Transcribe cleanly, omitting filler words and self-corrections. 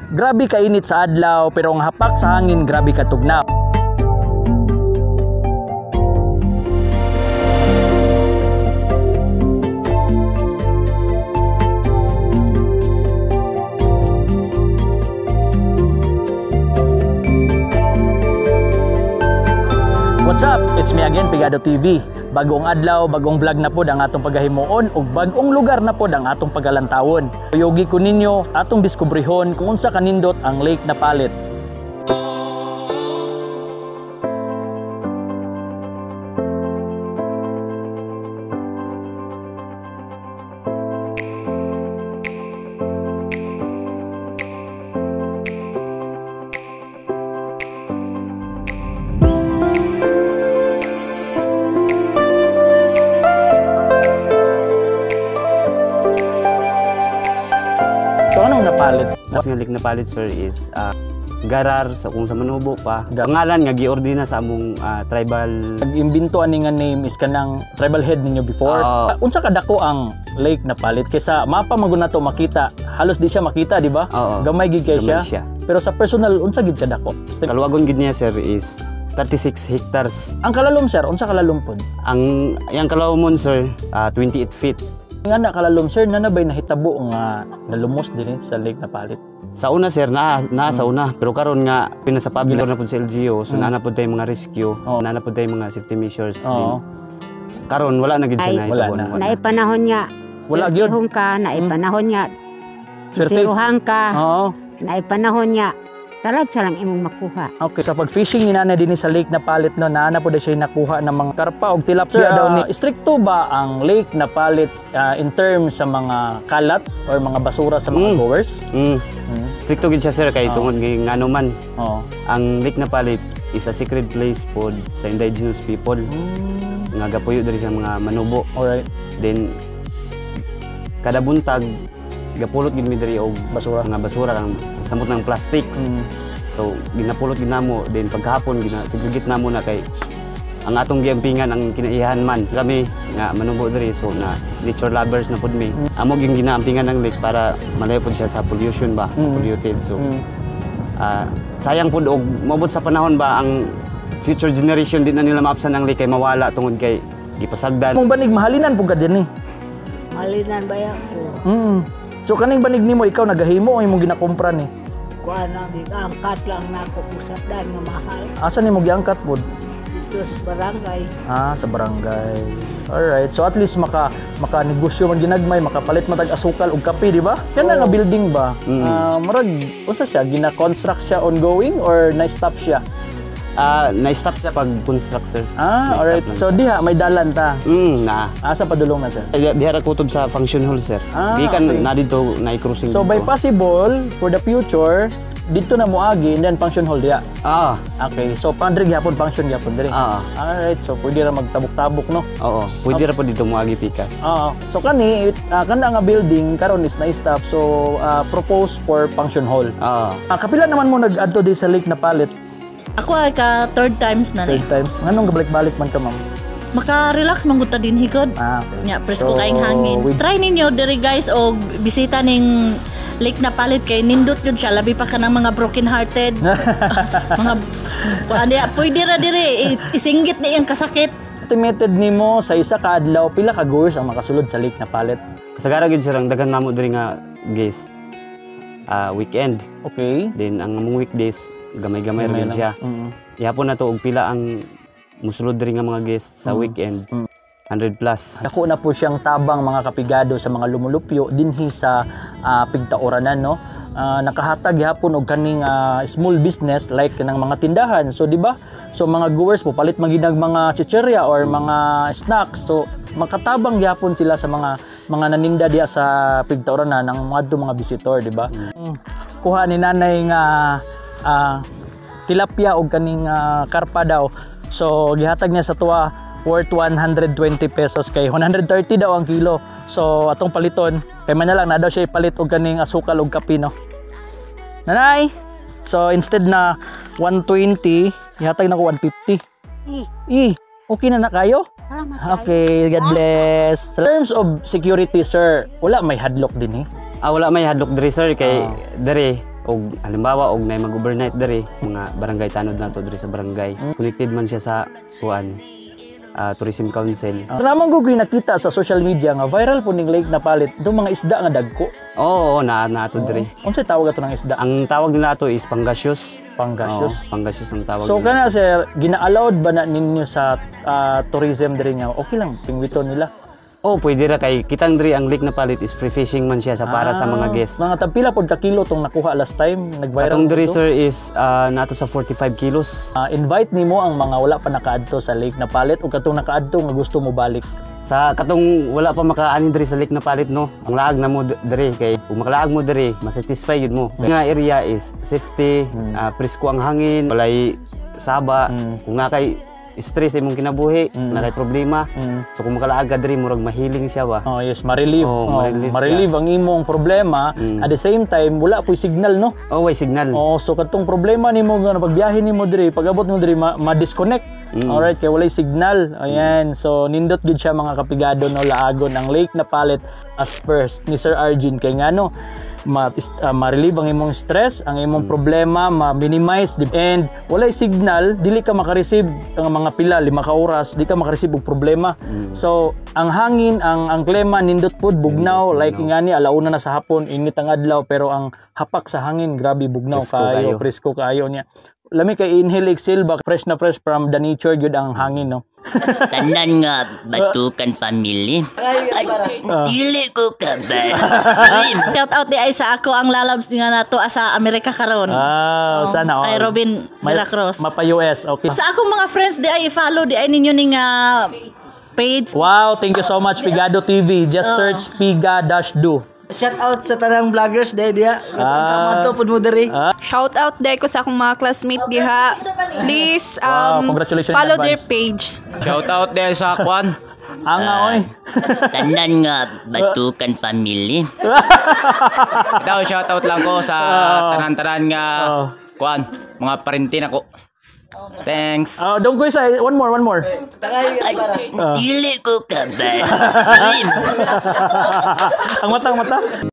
Grabe kainit sa adlaw pero ang hapak sa hangin grabe katugnaw. What's up? It's me again, Pigado TV. Bagong adlaw, bagong vlog na pod ang atong pagahimuon ug bagong lugar na pod ang atong pagalantawon. Yogi ko ninyo atong diskubrihon kung unsa kanindot ang Lake Napalit. So anong napalit? Ang Lake Napalit sir is garar sa kung sa Manubo pa. Pangalan nga giordina sa among tribal. Nag-imbento ani nga name is kanang tribal head ninyo before. Unsa kadako ang Lake Napalit kaysa mapa maguna to makita. Halos di siya makita, di ba? Gamay gid kay siya. Pero sa personal unsa gid kadako? Kaluwagon gid niya sir is 36 hectares. Ang kalalom sir, unsa kalalom pod? Ang yang kalawomon sir 28 feet. Nga na kalalom sir, nanabay nahitabo nga nalumos din sa Lake Napalit. Sa una sir, sa una. Pero karon nga, pinasa public na po sa LGU, so na po tayong mga rescue, na po tayong mga safety measures din. Karon wala na gid siya na. Naipanahon niya. Wala gyud. Naipanahon niya. Siruhang ka. Naipanahon niya. Talag sa lang imong makuha. Okay, sa pag-fishing ni nanay din sa Lake Napalit no, naana po na siya nakuha ng mga karpa o tilapia daw ni. Stricto ba ang Lake Napalit in terms sa mga kalat or mga basura sa mga goers? Stricto gid siya sir kay tungod kay ngano man. Ang Lake Napalit is a sacred place po sa indigenous people. Nga gapuyo diri sa mga Manubo. Alright. Then kada buntag gapulot gid mi diri og basura, nga basura kang samot ng plastics. So ginapulot gid namo, then pagkahapon ginasegregate namo na kay ang atong giampingan ang kinaiyahan man kami nga Manubo diri, so na nature lovers na pud mi. Amo gyud ginaampingan ng lake para malayo pud siya sa pollution ba, polluted. So sayang pud og mabot sa panahon ba ang future generation di na nila maapsan ang lake kay mawala tungod kay gipasagdan. Mong banig mahalinan pud ka dinhi. Mahalinan ba yan po? So kaning banig nimo ikaw nagahimo o imong ginakumpra ni? Kuha na, angkat lang na ako kusapdan nga mahal. Asa nimo giangkat pod? Dito sa barangay. Sa barangay. Alright. So at least maka-negosyo man ginagmay, makapalit matag asukal ug kape, di ba? Kana nga building ba? Murag unsa siya gina-construct siya ongoing or na-stop siya? Na-stop siya pag-construct sir. Alright. So diha may dalan ta. Asa padulong na sir? Diha kutob sa function hall sir. Di kan na dito na i-crossing. So by possible for the future dito na moagi and then function hall diha. Okay. So pandre gyapon function gyapon diri. Alright. So pwede ra magtabok-tabok no. Oo. Pwede ra po dito moagi pikas. So kani kana nga building karon is na-stop. So propose for function hall. Kapila naman mo nag-adto di sa Lake Napalit? Ako ay ka third times na ni. Third times. Nganong gabalik-balik man ka, ma'am? Maka-relax man gud ta din higod. Okay. Nya presko kaayong hangin. Try ninyo diri guys og bisita ning Lake Napalit kay nindot gyud siya labi pa kanang mga broken hearted. Mga pwede ra diri isinggit ni iyang kasakit. Estimated nimo sa isa ka adlaw pila ka goers ang makasulod sa Lake Napalit? Sagara gyud sir ang daghan namo diri nga guest weekend. Okay. Then ang among weekdays gamay-gamay rin siya. Ihapon na to og pila ang musulod diri nga mga guests sa weekend. 100 plus. Dako na po siyang tabang mga kapigado sa mga lumulupyo dinhi sa Pigtaoranan no. Nakahatag gihapon og kaning small business like kanang mga tindahan. So di ba? So mga goers po palit maginag mga chicheria or mga snacks. So makatabang gihapon sila sa mga naninda diha sa Pigtaoranan ng mga visitor, di ba? Kuha ni nanay nga tilapia o kaning karpa daw. So gihatag niya sa tuwa worth 120 pesos kay 130 daw ang kilo. So atong paliton kay man na lang na daw siya ipalit og kaning asukal og kape no. Nanay. So instead na 120, gihatag na ko 150. Okay na kayo? Okay, God bless. In terms of security sir, wala may hadlock din eh. Wala may hadlock diri sir kay diri og halimbawa og nay mag-overnight diri mga barangay tanod nato diri sa barangay. Connected man siya sa kuan Tourism Council. Naman ko nakita sa social media nga viral po ning Lake Napalit itong mga isda nga dagko. Oo, naato diri. Unsay tawag ato ng isda? Ang tawag nila ato is Pangasius. Pangasius. Pangasius ang tawag So nila. kana sir, gina-allowed ba na ninyo sa tourism diri nga okay lang pingwiton nila? Oh, pwede ra kay kitang diri ang Lake Napalit is free fishing man siya sa para sa mga guests. Mga tagpila pod ka kilo tong nakuha last time, nag-viral. Atong diri ito? sir is nato sa 45 kilos. Invite nimo ang mga wala pa nakaadto sa Lake Napalit o katong nakaadto nga gusto mo balik. Sa katong wala pa makaanin diri sa Lake Napalit no, ang laag na mo diri kay kung makalaag mo diri, masatisfy yun mo. Nga area is safety, presko ang hangin, walay saba, kung nakay stress imong kinabuhi, nakay problema. So kung makalaag ka diri murag mahiling siya ba. Oh yes, ma-relieve. Ma-relieve ang imong problema. At the same time, wala po'y signal no. Oh, way signal. Oh, so katong problema nimo nga pagbiyahe nimo diri, pag-abot mo diri ma-disconnect. Alright, kay walay signal. Ayan. So nindot gid siya mga kapigado no laagon ang Lake Napalit as first ni Sir Arjun kay ngano ma-relieve ang imong stress, ang imong problema, ma-minimize and walay signal, dili ka maka-receive ang mga pila 5 ka oras, di ka maka-receive og problema. So ang hangin, ang klima nindot pud bugnaw like ngani alauna na sa hapon, init ang adlaw pero ang hapak sa hangin grabe bugnaw kayo, presko kayo niya. Lami kay inhale exhale ba fresh na fresh from the nature gyud ang hangin no. Tanan nga batukan pamilya. Dili ko ka ba? Shout out di ay sa ako ang lalabs nga nato sa Amerika karon. Sana Kay Robin Milagros. Mapa US, okay. Sa akong mga friends di ay i-follow di ay ninyo ning page. Wow, thank you so much Pigado TV. Just search Piga-do. Shout out sa tanang vloggers dahil diha. Kato pud mo diri. Shout out dahil ko sa akong mga classmate diha. Please congratulations in follow their advance. page. Shout out dahil sa Kwan. Oy. Tanan nga batukan pamilya. Ito, shout out lang ko sa tanan-tanan nga Kwan, mga parintin ako. Thanks. Don't go isa. One more. Dili ko ka ba? Ang mata.